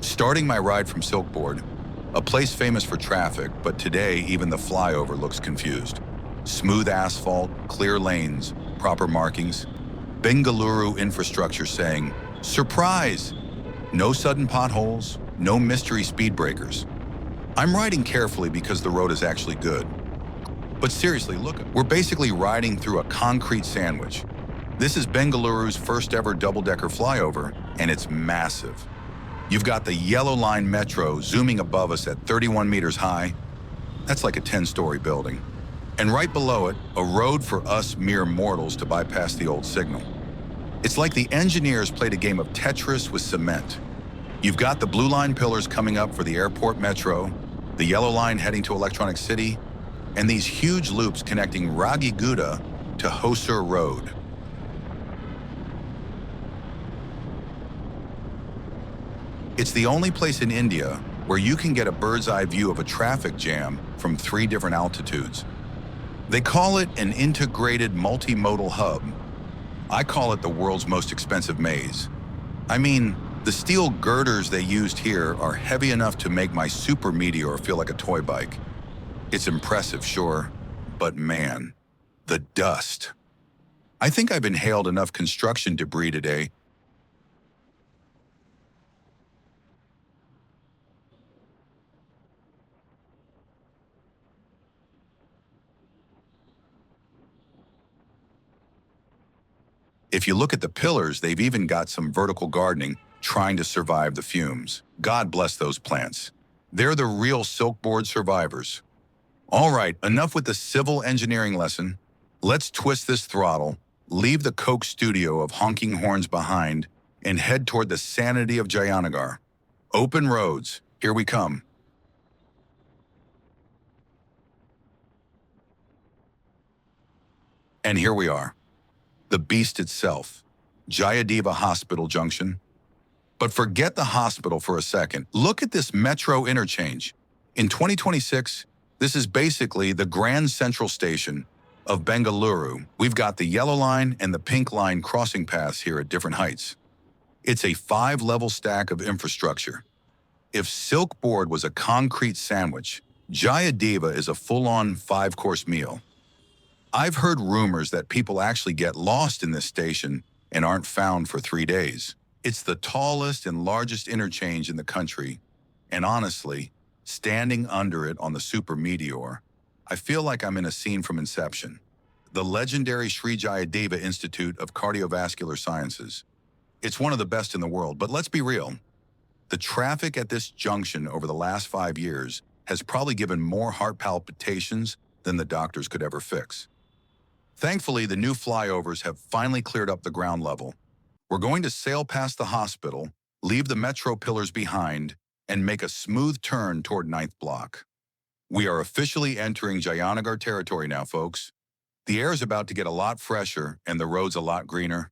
Starting my ride from Silkboard, a place famous for traffic, but today even the flyover looks confused. Smooth asphalt, clear lanes, proper markings. Bengaluru infrastructure saying, surprise! No sudden potholes, no mystery speed breakers. I'm riding carefully because the road is actually good. But seriously, look, we're basically riding through a concrete sandwich. This is Bengaluru's first ever double-decker flyover, and it's massive. You've got the Yellow Line Metro zooming above us at 31 meters high. That's like a 10-story building. And right below it, a road for us mere mortals to bypass the old signal. It's like the engineers played a game of Tetris with cement. You've got the Blue Line pillars coming up for the airport metro, the Yellow Line heading to Electronic City, and these huge loops connecting Ragiguda to Hosur Road. It's the only place in India where you can get a bird's eye view of a traffic jam from 3 different altitudes. They call it an integrated multimodal hub. I call it the world's most expensive maze. I mean, the steel girders they used here are heavy enough to make my Super Meteor feel like a toy bike. It's impressive, sure, but man, the dust. I think I've inhaled enough construction debris today. If you look at the pillars, they've even got some vertical gardening trying to survive the fumes. God bless those plants. They're the real Silkboard survivors. All right, enough with the civil engineering lesson. Let's twist this throttle, leave the Coke studio of honking horns behind, and head toward the sanity of Jayanagar. Open roads, here we come. And here we are. The beast itself, Jayadeva Hospital Junction. But forget the hospital for a second. Look at this metro interchange. In 2026, this is basically the Grand Central Station of Bengaluru. We've got the Yellow Line and the Pink Line crossing paths here at different heights. It's a 5-level stack of infrastructure. If Silkboard was a concrete sandwich, Jayadeva is a full-on 5-course meal. I've heard rumors that people actually get lost in this station and aren't found for 3 days. It's the tallest and largest interchange in the country, and honestly, standing under it on the Super Meteor, I feel like I'm in a scene from Inception. The legendary Sri Jayadeva Institute of Cardiovascular Sciences. It's one of the best in the world, but let's be real. The traffic at this junction over the last 5 years has probably given more heart palpitations than the doctors could ever fix. Thankfully, the new flyovers have finally cleared up the ground level. We're going to sail past the hospital, leave the metro pillars behind, and make a smooth turn toward 9th Block. We are officially entering Jayanagar territory now, folks. The air is about to get a lot fresher and the road's a lot greener.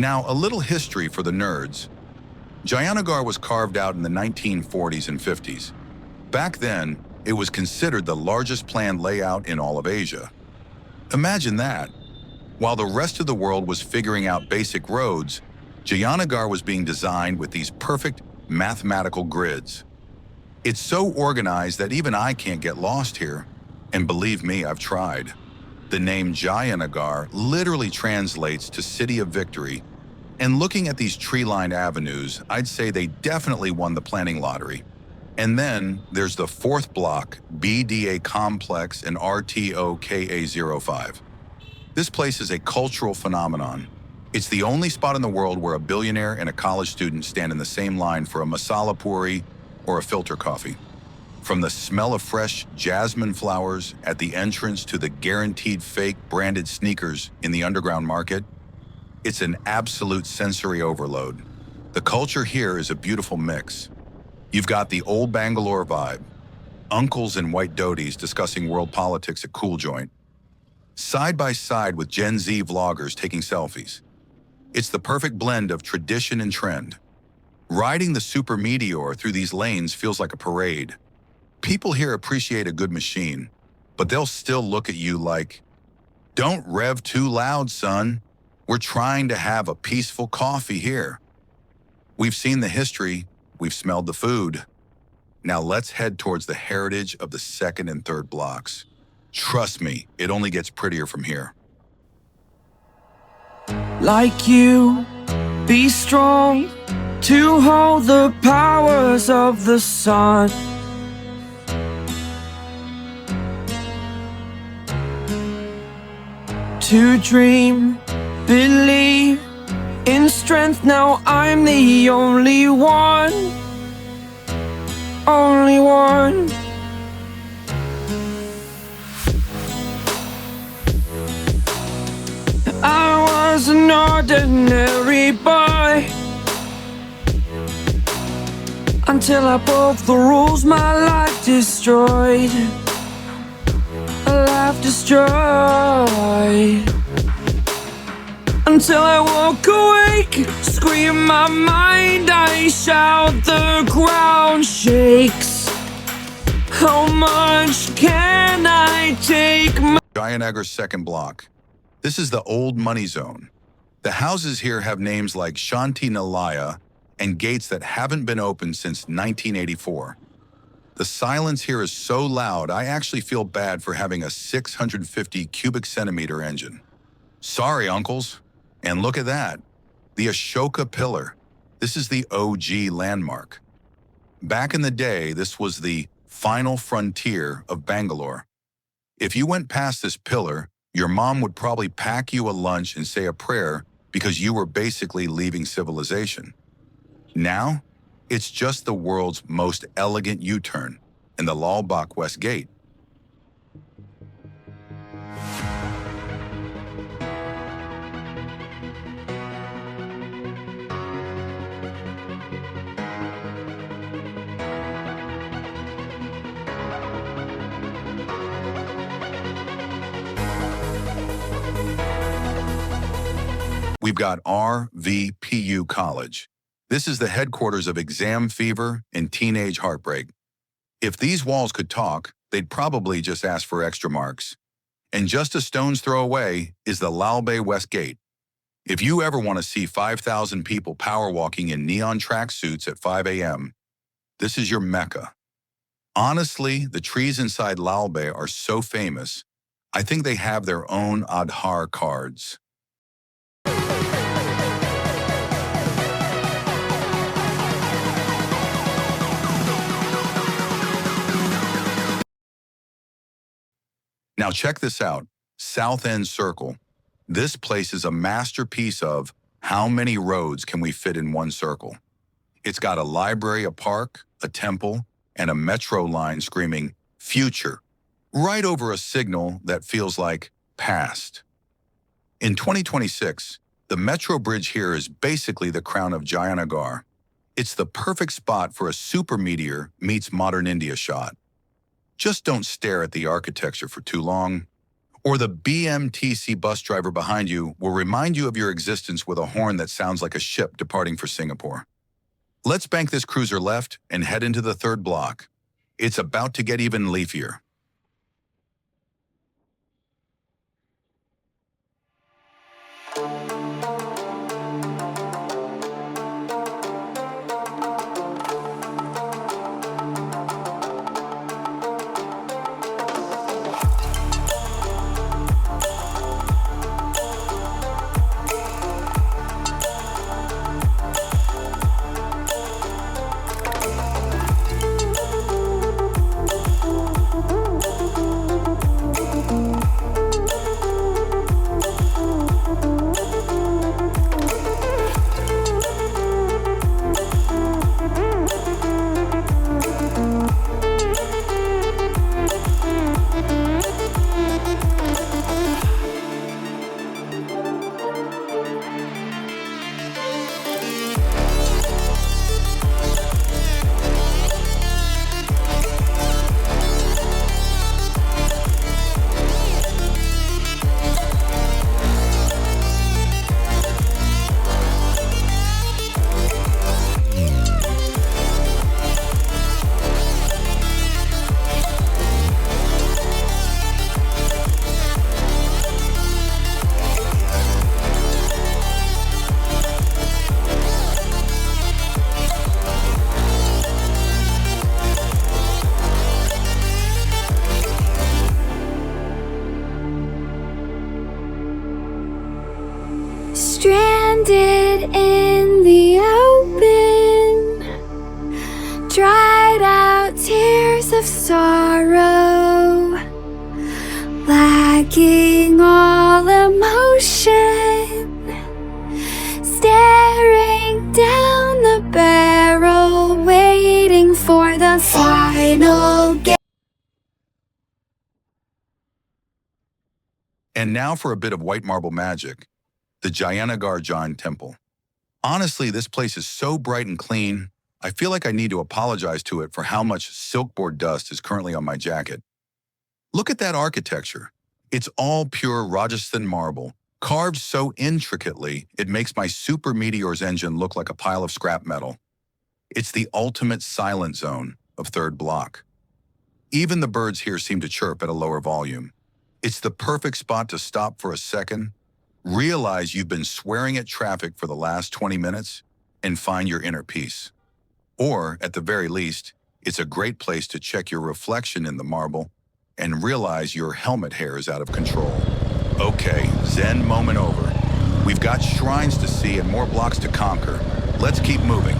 Now, a little history for the nerds. Jayanagar was carved out in the 1940s and 50s. Back then, it was considered the largest planned layout in all of Asia. Imagine that. While the rest of the world was figuring out basic roads, Jayanagar was being designed with these perfect mathematical grids. It's so organized that even I can't get lost here. And believe me, I've tried. The name Jayanagar literally translates to City of Victory. And looking at these tree-lined avenues, I'd say they definitely won the planning lottery. And then there's the fourth block, BDA Complex and RTOKA05. This place is a cultural phenomenon. It's the only spot in the world where a billionaire and a college student stand in the same line for a masala puri or a filter coffee. From the smell of fresh jasmine flowers at the entrance to the guaranteed fake branded sneakers in the underground market, it's an absolute sensory overload. The culture here is a beautiful mix. You've got the old Bangalore vibe, uncles in white dhotis discussing world politics at Cool Joint, side by side with Gen Z vloggers taking selfies. It's the perfect blend of tradition and trend. Riding the Super Meteor through these lanes feels like a parade. People here appreciate a good machine, but they'll still look at you like, "Don't rev too loud, son. We're trying to have a peaceful coffee here." We've seen the history, we've smelled the food. Now let's head towards the heritage of the second and third blocks. Trust me, it only gets prettier from here. Like you, be strong to hold the powers of the sun. To dream, believe in strength. Now I'm the only one, only one. I was an ordinary boy until I broke the rules, my life destroyed. A life destroyed. Until I walk awake, scream my mind, I shout, the ground shakes. How much can I take? Jayanagar's second block. This is the old money zone. The houses here have names like Shanti Nilaya and gates that haven't been opened since 1984. The silence here is so loud, I actually feel bad for having a 650 cubic centimeter engine. Sorry, uncles. And look at that, the Ashoka Pillar. This is the OG landmark. Back in the day, this was the final frontier of Bangalore. If you went past this pillar, your mom would probably pack you a lunch and say a prayer because you were basically leaving civilization. Now, it's just the world's most elegant U-turn in the Lal Bagh West Gate. We've got RVPU College. This is the headquarters of exam fever and teenage heartbreak. If these walls could talk, they'd probably just ask for extra marks. And just a stone's throw away is the Lal Bagh West Gate. If you ever want to see 5,000 people power walking in neon tracksuits at 5 a.m., this is your mecca. Honestly, the trees inside Lal Bagh are so famous, I think they have their own Aadhaar cards. Now check this out, South End Circle. This place is a masterpiece of how many roads can we fit in one circle. It's got a library, a park, a temple, and a metro line screaming, "Future," right over a signal that feels like past. In 2026, the metro bridge here is basically the crown of Jayanagar. It's the perfect spot for a super meteor meets modern India shot. Just don't stare at the architecture for too long, Or the BMTC bus driver behind you will remind you of your existence with a horn that sounds like a ship departing for Singapore. Let's bank this cruiser left and head into the third block. It's about to get even leafier. Stranded in the open, dried out tears of sorrow, lacking all emotion, staring down the barrel, waiting for the final game. And now for a bit of white marble magic, the Jayanagar Jain Temple. Honestly, this place is so bright and clean, I feel like I need to apologize to it for how much silkboard dust is currently on my jacket. Look at that architecture. It's all pure Rajasthan marble, carved so intricately it makes my Super Meteor's engine look like a pile of scrap metal. It's the ultimate silent zone of third block. Even the birds here seem to chirp at a lower volume. It's the perfect spot to stop for a second, realize you've been swearing at traffic for the last 20 minutes, and find your inner peace. Or, at the very least, it's a great place to check your reflection in the marble and realize your helmet hair is out of control. Okay, Zen moment over. We've got shrines to see and more blocks to conquer. Let's keep moving.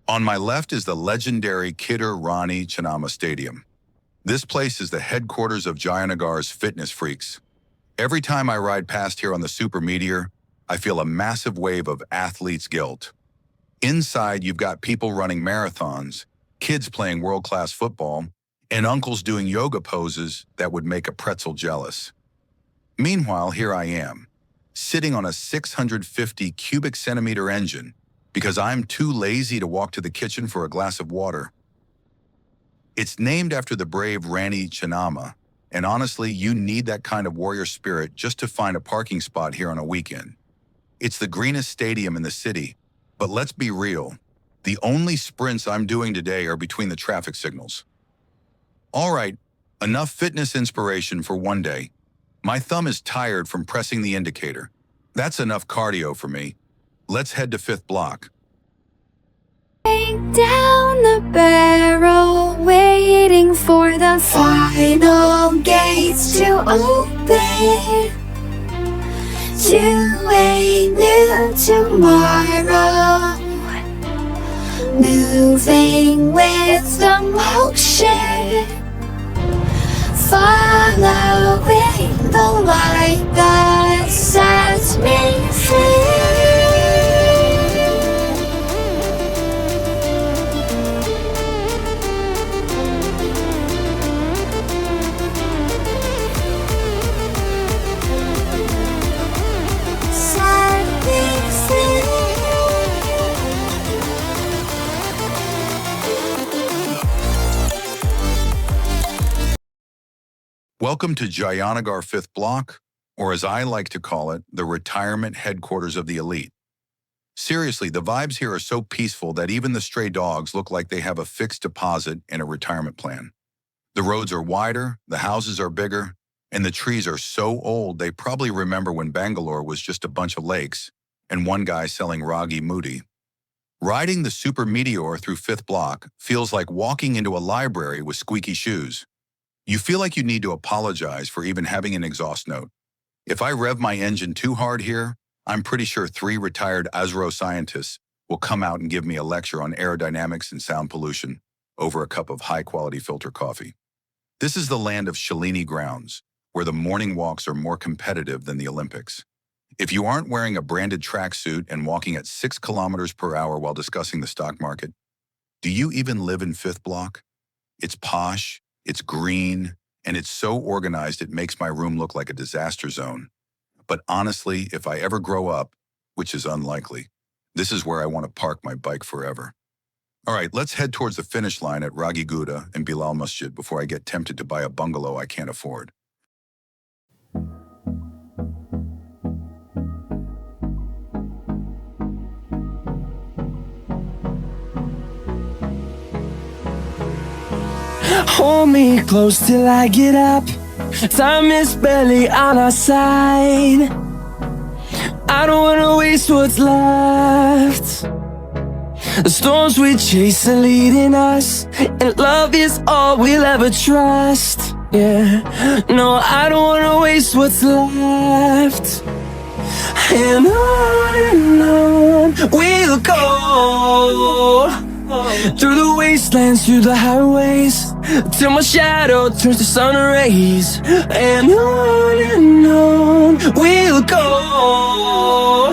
On my left is the legendary Kidder Rani Namma Stadium. This place is the headquarters of Jayanagar's fitness freaks. Every time I ride past here on the Super Meteor, I feel a massive wave of athlete's guilt. Inside, you've got people running marathons, kids playing world-class football, and uncles doing yoga poses that would make a pretzel jealous. Meanwhile, here I am, sitting on a 650 cubic centimeter engine because I'm too lazy to walk to the kitchen for a glass of water. It's named after the brave Rani Namma, and honestly, you need that kind of warrior spirit just to find a parking spot here on a weekend. It's the greenest stadium in the city, but let's be real, the only sprints I'm doing today are between the traffic signals. All right, enough fitness inspiration for one day. My thumb is tired from pressing the indicator. That's enough cardio for me. Let's head to 5th block. Down the barrel, waiting for the final gates to open to a new tomorrow. Moving with the motion, following the light that sets me free. Set me free. Welcome to Jayanagar 5th Block, or as I like to call it, the retirement headquarters of the elite. Seriously, the vibes here are so peaceful that even the stray dogs look like they have a fixed deposit in a retirement plan. The roads are wider, the houses are bigger, and the trees are so old they probably remember when Bangalore was just a bunch of lakes and one guy selling ragi moody. Riding the Super Meteor through 5th Block feels like walking into a library with squeaky shoes. You feel like you need to apologize for even having an exhaust note. If I rev my engine too hard here, I'm pretty sure 3 retired ASRO scientists will come out and give me a lecture on aerodynamics and sound pollution over a cup of high-quality filter coffee. This is the land of Shalini grounds, where the morning walks are more competitive than the Olympics. If you aren't wearing a branded tracksuit and walking at 6 kilometers per hour while discussing the stock market, do you even live in 5th Block? It's posh, it's green, and it's so organized it makes my room look like a disaster zone. But honestly, if I ever grow up, which is unlikely, this is where I want to park my bike forever. All right, let's head towards the finish line at Ragiguda and Bilal Masjid before I get tempted to buy a bungalow I can't afford. Hold me close till I get up. Time is barely on our side. I don't wanna waste what's left. The storms we chase are leading us, and love is all we'll ever trust. Yeah, no, I don't wanna waste what's left. And on we'll go, through the wastelands, through the highways, till my shadow turns to sun rays. And on we'll go,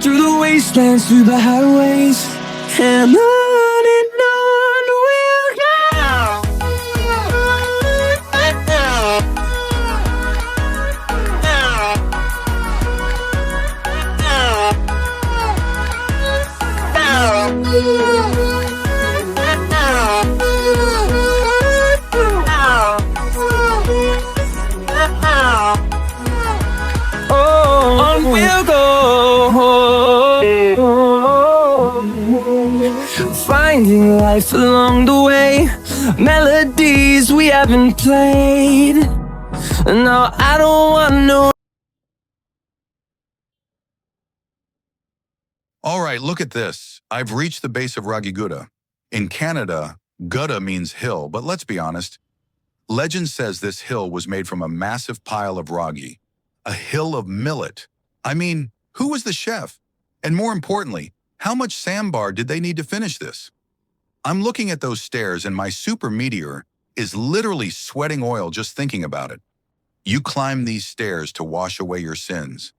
through the wastelands, through the highways. And on we'll go. On we'll go, finding life along the way, melodies we haven't played. No, I don't want no. All right, look at this. I've reached the base of Ragiguda. In Canada, Gutta means hill, but let's be honest. Legend says this hill was made from a massive pile of ragi, a hill of millet. I mean, who was the chef? And more importantly, how much sambar did they need to finish this? I'm looking at those stairs and my Super Meteor is literally sweating oil just thinking about it. You climb these stairs to wash away your sins.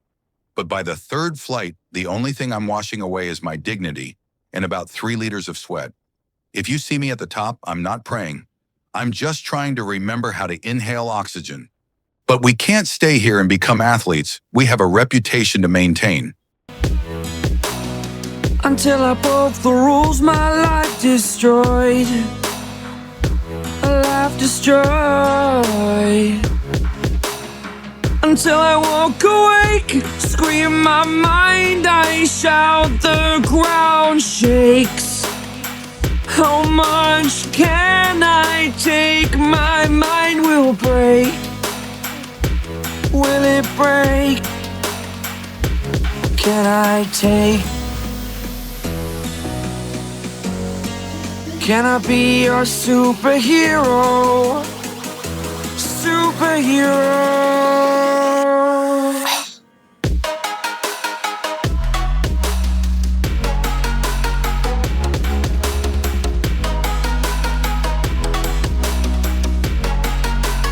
But by the 3rd flight, the only thing I'm washing away is my dignity and about 3 liters of sweat. If you see me at the top, I'm not praying. I'm just trying to remember how to inhale oxygen. But we can't stay here and become athletes. We have a reputation to maintain. Until I broke the rules, my life destroyed. A life destroyed. Until I walk awake, scream my mind, I shout, the ground shakes. How much can I take? My mind will break. Will it break? Can I take? Can I be your superhero? Superhero.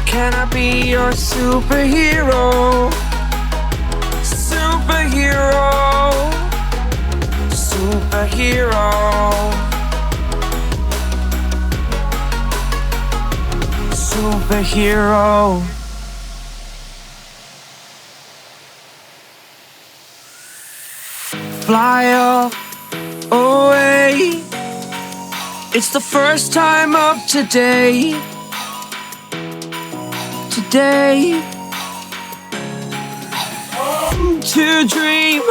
Can I be your superhero? Superhero. Superhero. Superhero. Fly up, away. It's the first time of today. Today. To dream,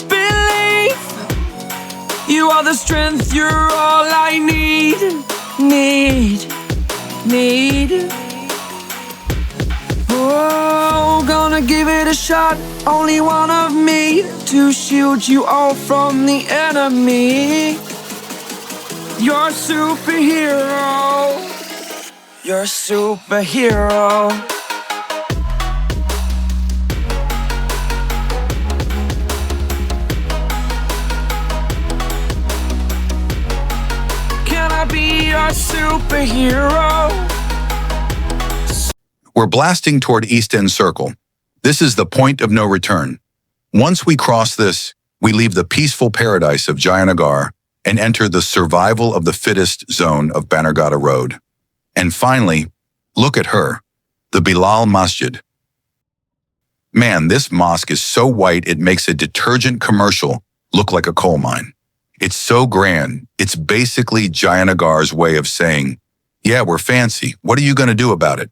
believe. You are the strength, you're all I need. Need. Oh, gonna give it a shot. Only one of me to shield you all from the enemy. You're a superhero. You're a superhero. Can I be your superhero? We're blasting toward East End Circle. This is the point of no return. Once we cross this, we leave the peaceful paradise of Jayanagar and enter the survival of the fittest zone of Bannerghatta Road. And finally, look at her, the Bilal Masjid. Man, this mosque is so white it makes a detergent commercial look like a coal mine. It's so grand, it's basically Jayanagar's way of saying, yeah, we're fancy, what are you going to do about it?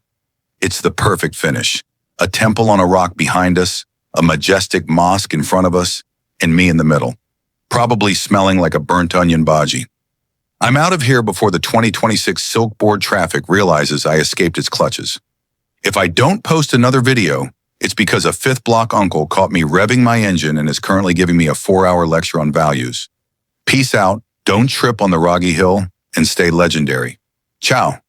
It's the perfect finish. A temple on a rock behind us, a majestic mosque in front of us, and me in the middle, probably smelling like a burnt onion bhaji. I'm out of here before the 2026 Silk Board traffic realizes I escaped its clutches. If I don't post another video, it's because a fifth block uncle caught me revving my engine and is currently giving me a 4-hour lecture on values. Peace out, don't trip on the Roggy Hill, and stay legendary. Ciao.